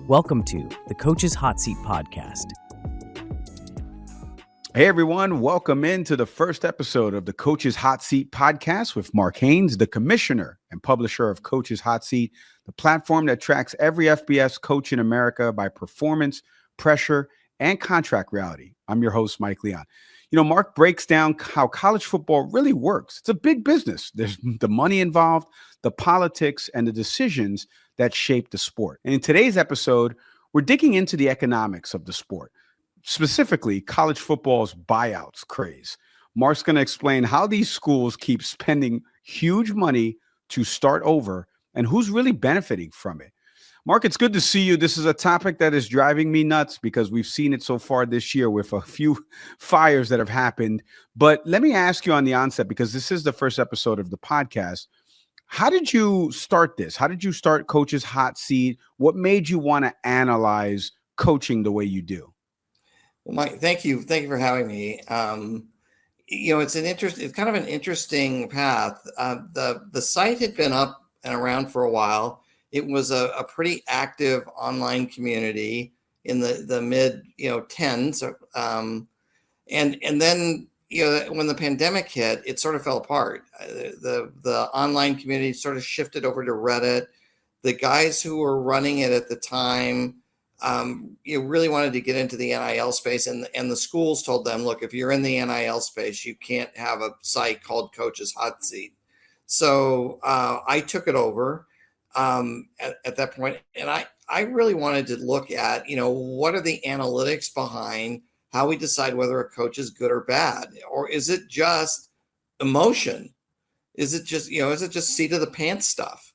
Welcome to the Coach's Hot Seat podcast. Hey everyone, welcome into the first episode of the Coach's Hot Seat podcast with Mark Haines, the commissioner and publisher of Coach's Hot Seat, the platform that tracks every FBS coach in America by performance, pressure, and contract reality. I'm your host, Mike Leon. You know, Mark breaks down how college football really works. It's a big business. There's the money involved, the politics, and the decisions that shape the sport. And in today's episode, we're digging into the economics of the sport, specifically college football's buyouts craze. Mark's going to explain how these schools keep spending huge money to start over and who's really benefiting from it. Mark, it's good to see you. This is a topic that is driving me nuts because we've seen it so far this year with a few fires that have happened. But let me ask you on the onset, because this is the first episode of the podcast. How did you start this? How did you start Coach's Hot Seat? What made you want to analyze coaching the way you do? Well, Mike, thank you. Thank you for having me. It's kind of an interesting path. The site had been up and around for a while. It was a pretty active online community in the mid tens, and then when the pandemic hit, it sort of fell apart. The online community sort of shifted over to Reddit. The guys who were running it at the time, really wanted to get into the NIL space, and the schools told them, look, if you're in the NIL space, you can't have a site called Coach's Hot Seat. So I took it over. At that point, and I really wanted to look at, what are the analytics behind how we decide whether a coach is good or bad, or is it just emotion? Is it just seat of the pants stuff?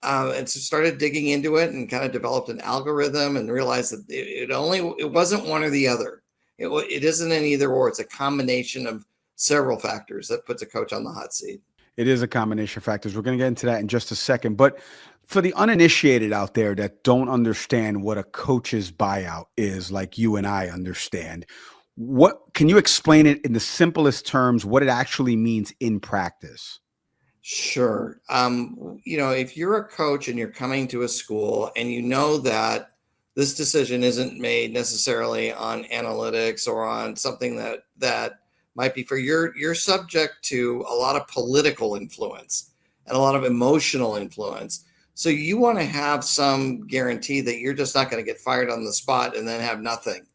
And so started digging into it and kind of developed an algorithm and realized that it wasn't one or the other. It isn't an either or. It's a combination of several factors that puts a coach on the hot seat. It is a combination of factors. We're going to get into that in just a second. But for the uninitiated out there that don't understand what a coach's buyout is, like you and I understand, what can you explain it in the simplest terms, what it actually means in practice? Sure. If you're a coach and you're coming to a school and you know that this decision isn't made necessarily on analytics or on something that might be for you're subject to a lot of political influence and a lot of emotional influence. So you want to have some guarantee that you're just not going to get fired on the spot and then have nothing.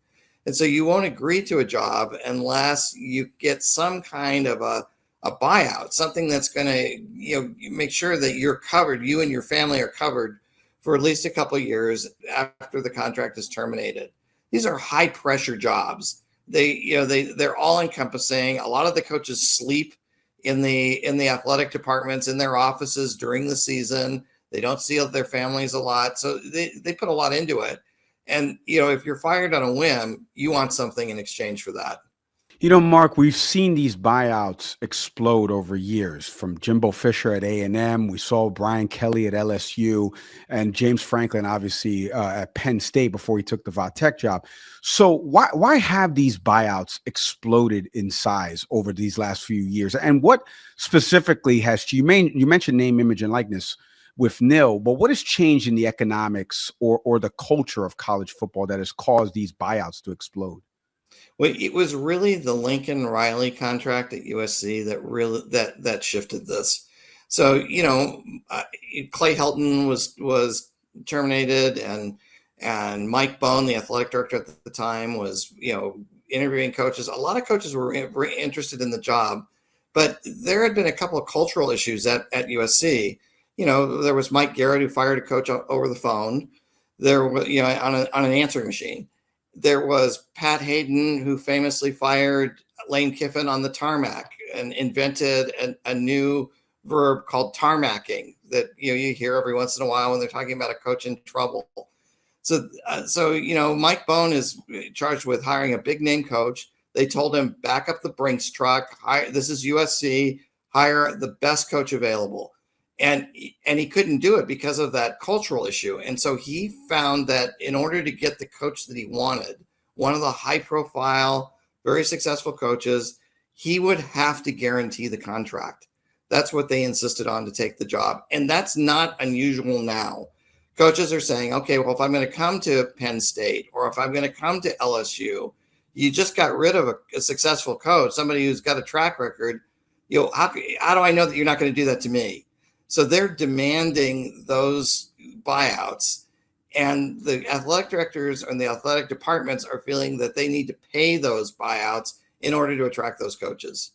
And so you won't agree to a job unless you get some kind of a buyout, something that's going to, make sure that you're covered, you and your family are covered for at least a couple of years after the contract is terminated. These are high pressure jobs. They're all encompassing. A lot of the coaches sleep in the athletic departments, in their offices during the season. They don't see their families a lot. So they put a lot into it. And, if you're fired on a whim, you want something in exchange for that. Mark, we've seen these buyouts explode over years, from Jimbo Fisher at A&M. We saw Brian Kelly at LSU and James Franklin, obviously, at Penn State before he took the Vatech job. So why have these buyouts exploded in size over these last few years? And what specifically you mentioned name, image, and likeness with NIL, but what has changed in the economics or the culture of college football that has caused these buyouts to explode? Well, it was really the Lincoln Riley contract at USC that really that shifted this. So Clay Helton was terminated, and Mike Bone, the athletic director at the time, was interviewing coaches. A lot of coaches were interested in the job, but there had been a couple of cultural issues at USC. There was Mike Garrett, who fired a coach over the phone. There was on an answering machine. There was Pat Hayden, who famously fired Lane Kiffin on the tarmac and invented a new verb called tarmacking that you hear every once in a while when they're talking about a coach in trouble. So Mike Bone is charged with hiring a big name coach. They told him, back up the Brinks truck. This is USC. Hire the best coach available. And he couldn't do it because of that cultural issue. And so he found that in order to get the coach that he wanted, one of the high profile, very successful coaches, he would have to guarantee the contract. That's what they insisted on to take the job. And that's not unusual now. Coaches are saying, okay, well, if I'm going to come to Penn State or if I'm going to come to LSU, you just got rid of a successful coach, somebody who's got a track record. How do I know that you're not going to do that to me? So they're demanding those buyouts, and the athletic directors and the athletic departments are feeling that they need to pay those buyouts in order to attract those coaches.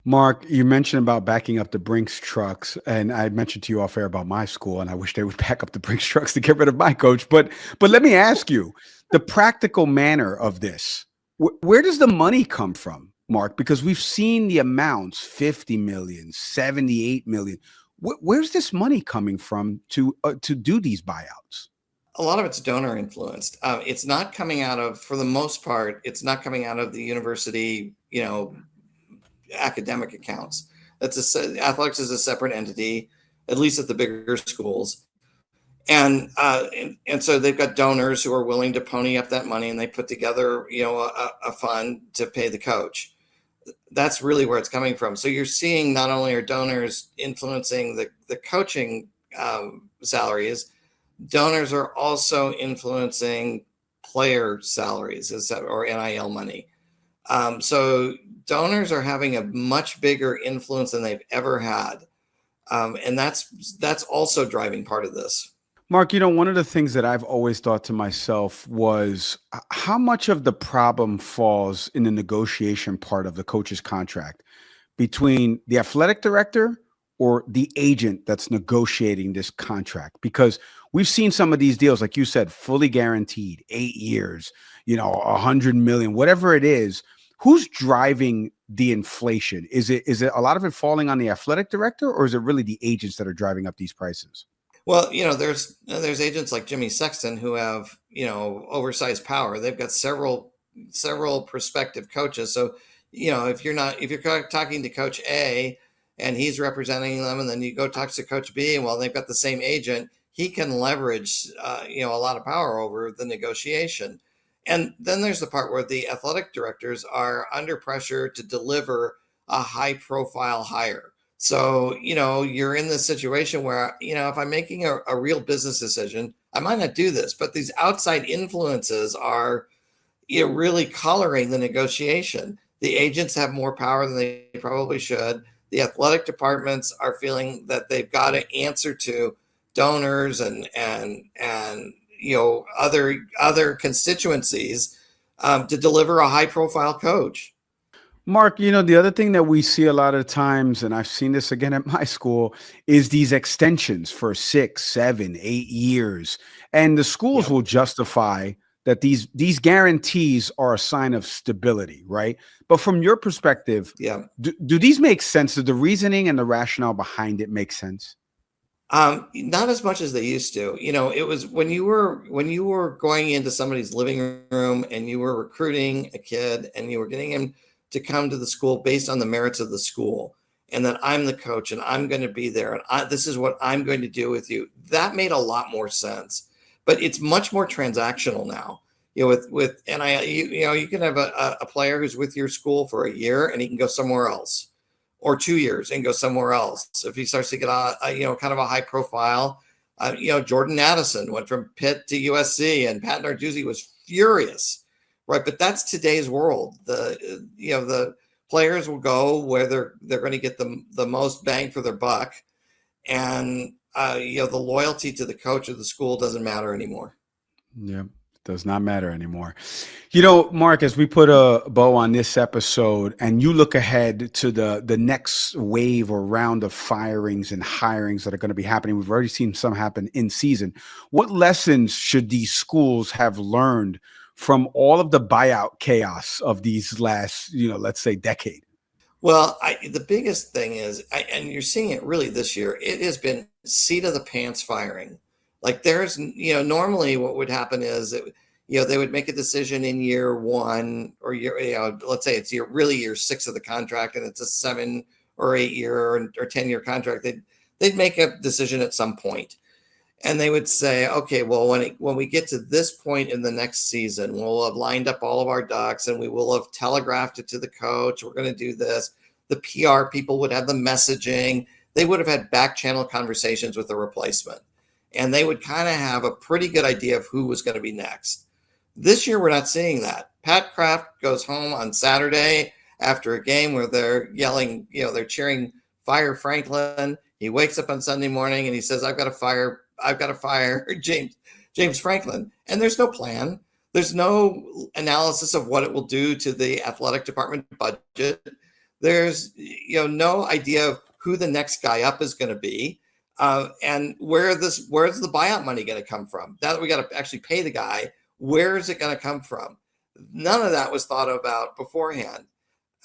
Mark, you mentioned about backing up the Brinks trucks, and I mentioned to you off air about my school, and I wish they would back up the Brinks trucks to get rid of my coach. But let me ask you, the practical manner of this, where does the money come from, Mark? Because we've seen the amounts, 50 million, 78 million. Where's this money coming from to do these buyouts? A lot of it's donor influenced. It's not coming out of, for the most part, it's not coming out of the university, academic accounts. Athletics is a separate entity, at least at the bigger schools. And so they've got donors who are willing to pony up that money, and they put together, a fund to pay the coach. That's really where it's coming from. So you're seeing not only are donors influencing the coaching salaries, donors are also influencing player salaries or NIL money. So donors are having a much bigger influence than they've ever had. And that's also driving part of this. Mark, one of the things that I've always thought to myself was how much of the problem falls in the negotiation part of the coach's contract between the athletic director or the agent that's negotiating this contract? Because we've seen some of these deals, like you said, fully guaranteed, 8 years, 100 million, whatever it is. Who's driving the inflation? Is it a lot of it falling on the athletic director, or is it really the agents that are driving up these prices? Well, there's agents like Jimmy Sexton who have, oversized power. They've got several prospective coaches. So, if you're talking to Coach A and he's representing them, and then you go talk to Coach B, and they've got the same agent, he can leverage, a lot of power over the negotiation. And then there's the part where the athletic directors are under pressure to deliver a high profile hire. So, you're in this situation where, if I'm making a real business decision, I might not do this, but these outside influences are, really coloring the negotiation. The agents have more power than they probably should. The athletic departments are feeling that they've got to answer to donors and other constituencies to deliver a high profile coach. Mark, the other thing that we see a lot of times, and I've seen this again at my school, is these extensions for 6, 7, 8 years. And the schools will justify that these guarantees are a sign of stability, right? But from your perspective, do these make sense? Do the reasoning and the rationale behind it make sense? Not as much as they used to. It was when you were going into somebody's living room and you were recruiting a kid and you were getting him to come to the school based on the merits of the school, and that I'm the coach and I'm going to be there and this is what I'm going to do with you. That made a lot more sense, but it's much more transactional now. With NIL, you can have a player who's with your school for a year and he can go somewhere else, or 2 years and go somewhere else. So if he starts to get kind of a high profile, Jordan Addison went from Pitt to USC, and Pat Narduzzi was furious. Right, but that's today's world. The players will go where they're going to get the most bang for their buck, and the loyalty to the coach of the school doesn't matter anymore. Yeah, it does not matter anymore. Mark, as we put a bow on this episode, and you look ahead to the next wave or round of firings and hirings that are going to be happening, we've already seen some happen in season. What lessons should these schools have learned from all of the buyout chaos of these last, let's say, decade? Well, the biggest thing is, and you're seeing it really this year, it has been seat of the pants firing. Like there's, normally what would happen is, they would make a decision in year one or let's say it's year 6 of the contract, and it's a 7 or 8 year or 10-year contract. They'd make a decision at some point. And they would say, okay, well, when we get to this point in the next season, we'll have lined up all of our ducks and we will have telegraphed it to the coach. We're going to do this. The PR people would have the messaging. They would have had back channel conversations with the replacement. and they would kind of have a pretty good idea of who was going to be next. This year, we're not seeing that. Pat Kraft goes home on Saturday after a game where they're yelling, they're cheering, "Fire Franklin." He wakes up on Sunday morning and he says, I've got to fire James Franklin. And there's no plan. There's no analysis of what it will do to the athletic department budget. There's no idea of who the next guy up is going to be. And where's the buyout money going to come from? Now that we got to actually pay the guy, where is it going to come from? None of that was thought about beforehand.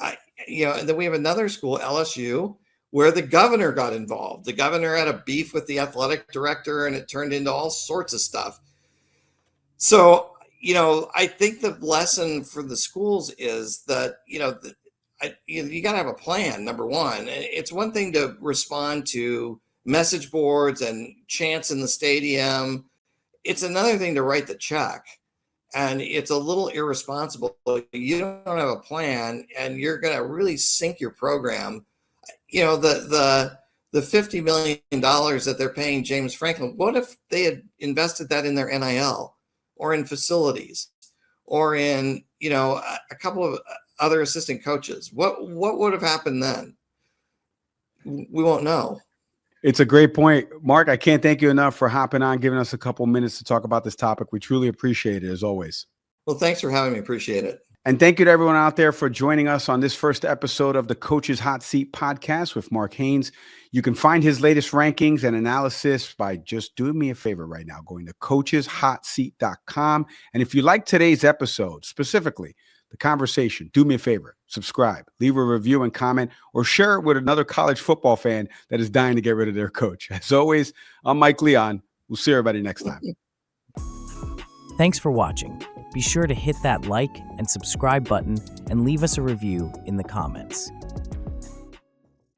And then we have another school, LSU, where the governor got involved. The governor had a beef with the athletic director, and it turned into all sorts of stuff. So, I think the lesson for the schools is that, you got to have a plan, number one. It's one thing to respond to message boards and chants in the stadium. It's another thing to write the check. And it's a little irresponsible. You don't have a plan, and you're going to really sink your program. The $50 million that they're paying James Franklin, what if they had invested that in their NIL or in facilities or in, a couple of other assistant coaches? What would have happened then? We won't know. It's a great point. Mark, I can't thank you enough for hopping on, giving us a couple minutes to talk about this topic. We truly appreciate it, as always. Well, thanks for having me. Appreciate it. And thank you to everyone out there for joining us on this first episode of the Coach's Hot Seat podcast with Mark Haines. You can find his latest rankings and analysis by just doing me a favor right now, going to coacheshotseat.com. And if you like today's episode, specifically the conversation, do me a favor, subscribe, leave a review and comment, or share it with another college football fan that is dying to get rid of their coach. As always, I'm Mike Leon. We'll see everybody next time. Thanks for watching. Be sure to hit that like and subscribe button and leave us a review in the comments.